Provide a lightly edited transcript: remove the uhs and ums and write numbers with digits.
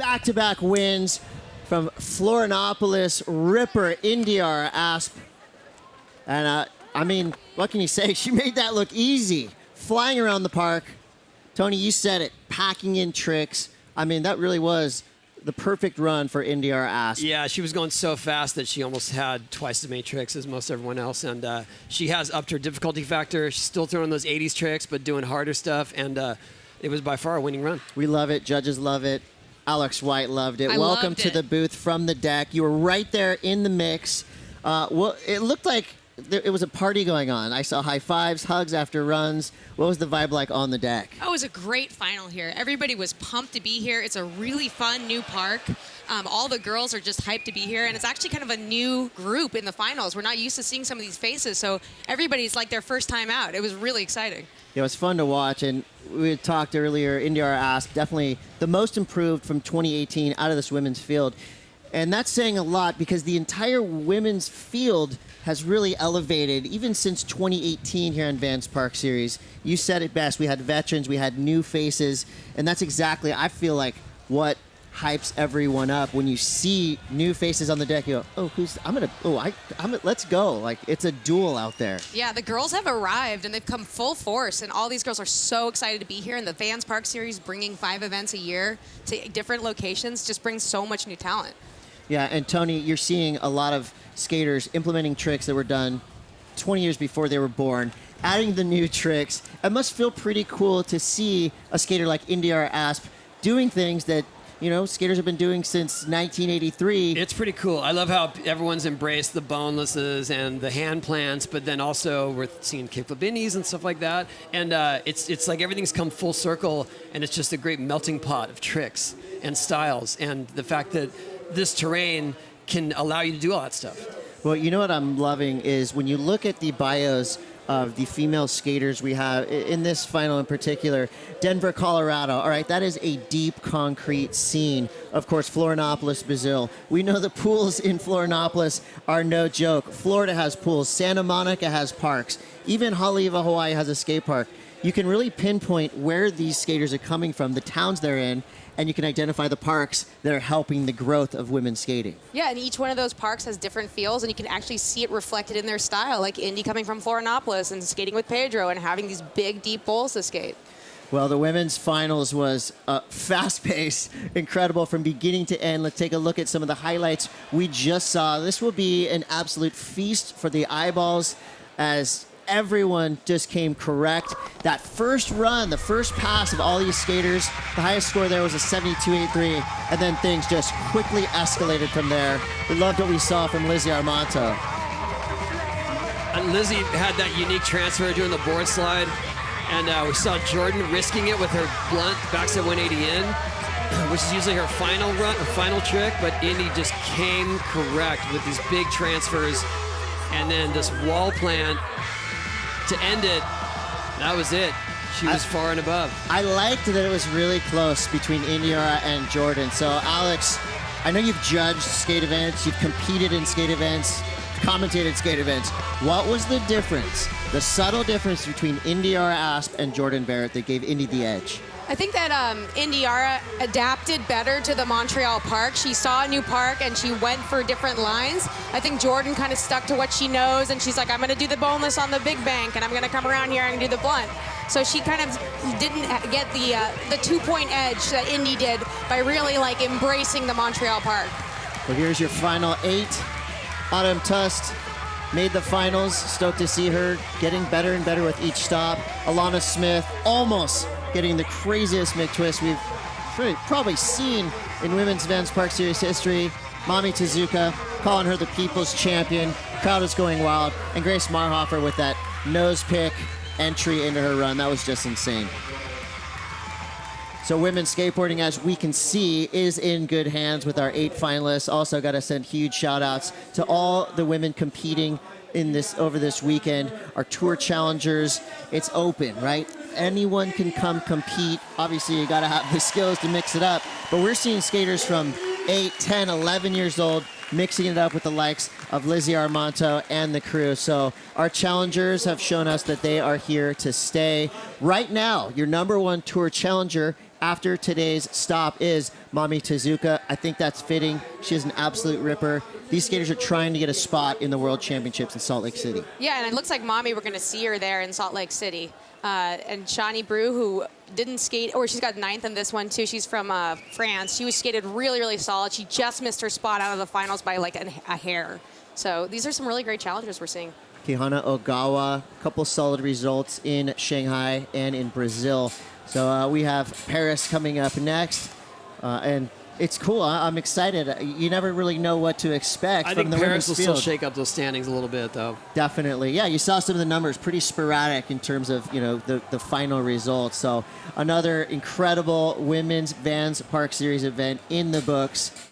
back-to-back wins from Florianopolis, Ripper, Indiara, Asp. And, I mean, what can you say? She made that look easy, flying around the park. Tony, you said it, packing in tricks. I mean, that really was the perfect run for Indiara Asp. Yeah, she was going so fast that she almost had twice as many tricks as most everyone else. And she has upped her difficulty factor. She's still throwing those 80s tricks, but doing harder stuff. And it was by far a winning run. We love it. Judges love it. Alex White loved it. Welcome to the booth from the deck. You were right there in the mix. Well, it looked like it was a party going on. I saw high fives, hugs after runs. What was the vibe like on the deck? Oh, it was a great final here. Everybody was pumped to be here. It's a really fun new park. All the girls are just hyped to be here, and it's actually kind of a new group in the finals. We're not used to seeing some of these faces, so everybody's like their first time out. It was really exciting. It was fun to watch, and we had talked earlier, Indiara Asp, definitely the most improved from 2018 out of this women's field. And that's saying a lot because the entire women's field has really elevated, even since 2018 here in Vans Park Series. You said it best. We had veterans, we had new faces, and that's exactly, I feel like, what hypes everyone up. When you see new faces on the deck, you go, let's go. Like, it's a duel out there. Yeah, the girls have arrived, and they've come full force, and all these girls are so excited to be here. And the Vans Park Series, bringing 5 events a year to different locations, just brings so much new talent. Yeah, and Tony, you're seeing a lot of skaters implementing tricks that were done 20 years before they were born, adding the new tricks. It must feel pretty cool to see a skater like Indiara Asp doing things that, you know, skaters have been doing since 1983. It's pretty cool. I love how everyone's embraced the bonelesses and the hand plants, but then also we're seeing kickflip indies and stuff like that. And it's like everything's come full circle, and it's just a great melting pot of tricks and styles. And the fact that this terrain can allow you to do all that stuff. Well, you know what I'm loving is when you look at the bios of the female skaters we have in this final in particular, Denver, Colorado. All right, that is a deep concrete scene. Of course, Florianopolis, Brazil. We know the pools in Florianopolis are no joke. Florida has pools. Santa Monica has parks. Even Haleiwa, Hawaii has a skate park. You can really pinpoint where these skaters are coming from, the towns they're in, and you can identify the parks that are helping the growth of women's skating. Yeah, and each one of those parks has different feels, and you can actually see it reflected in their style, like Indy coming from Florianopolis and skating with Pedro and having these big, deep bowls to skate. Well, the women's finals was fast-paced, incredible from beginning to end. Let's take a look at some of the highlights we just saw. This will be an absolute feast for the eyeballs as everyone just came correct. That first run, the first pass of all these skaters, the highest score there was a 72.83, and then things just quickly escalated from there. We loved what we saw from Lizzie Armanto. And Lizzie had that unique transfer doing the board slide, and we saw Jordan risking it with her blunt backside 180 in, which is usually her final run, her final trick, but Indy just came correct with these big transfers, and then this wall plant to end it. That was it. She was far and above. I liked that it was really close between Indiara and Jordan. So, Alex, I know you've judged skate events, you've competed in skate events, commentated skate events. What was the difference, the subtle difference between Indiara Asp and Jordan Barrett that gave Indy the edge? I think that Indiara adapted better to the Montreal park. She saw a new park and she went for different lines. I think Jordan kind of stuck to what she knows, and she's like, I'm going to do the boneless on the big bank, and I'm going to come around here and do the blunt. So she kind of didn't get the 2-point edge that Indy did by really like embracing the Montreal park. Well, here's your final 8. Autumn Tust made the finals. Stoked to see her getting better and better with each stop. Alana Smith almost getting the craziest McTwist we've probably seen in Women's Vans Park Series history. Mami Tezuka calling her the people's champion. Crowd is going wild. And Grace Marhofer with that nose pick entry into her run. That was just insane. So women's skateboarding, as we can see, is in good hands with our 8 finalists. Also got to send huge shout outs to all the women competing in this over this weekend. Our tour challengers, it's open, right? Anyone can come compete. Obviously, you got to have the skills to mix it up. But we're seeing skaters from 8, 10, 11 years old mixing it up with the likes of Lizzie Armanto and the crew. So our challengers have shown us that they are here to stay. Right now, your number 1 tour challenger after today's stop is Mami Tezuka. I think that's fitting. She is an absolute ripper. These skaters are trying to get a spot in the World Championships in Salt Lake City. Yeah, and it looks like Mommy, we're going to see her there in Salt Lake City. And Shani Brew, who didn't skate, or she's got 9th in this one too. She's from France. She was skated really, really solid. She just missed her spot out of the finals by like a hair. So these are some really great challengers we're seeing. Kihana Ogawa, a couple solid results in Shanghai and in Brazil. So we have Paris coming up next, and it's cool. I'm excited. You never really know what to expect I from think the Paris will women's still field. shake up those standings a little bit, though. Definitely. Yeah, you saw some of the numbers, pretty sporadic in terms of, the final results. So another incredible women's Vans Park Series event in the books.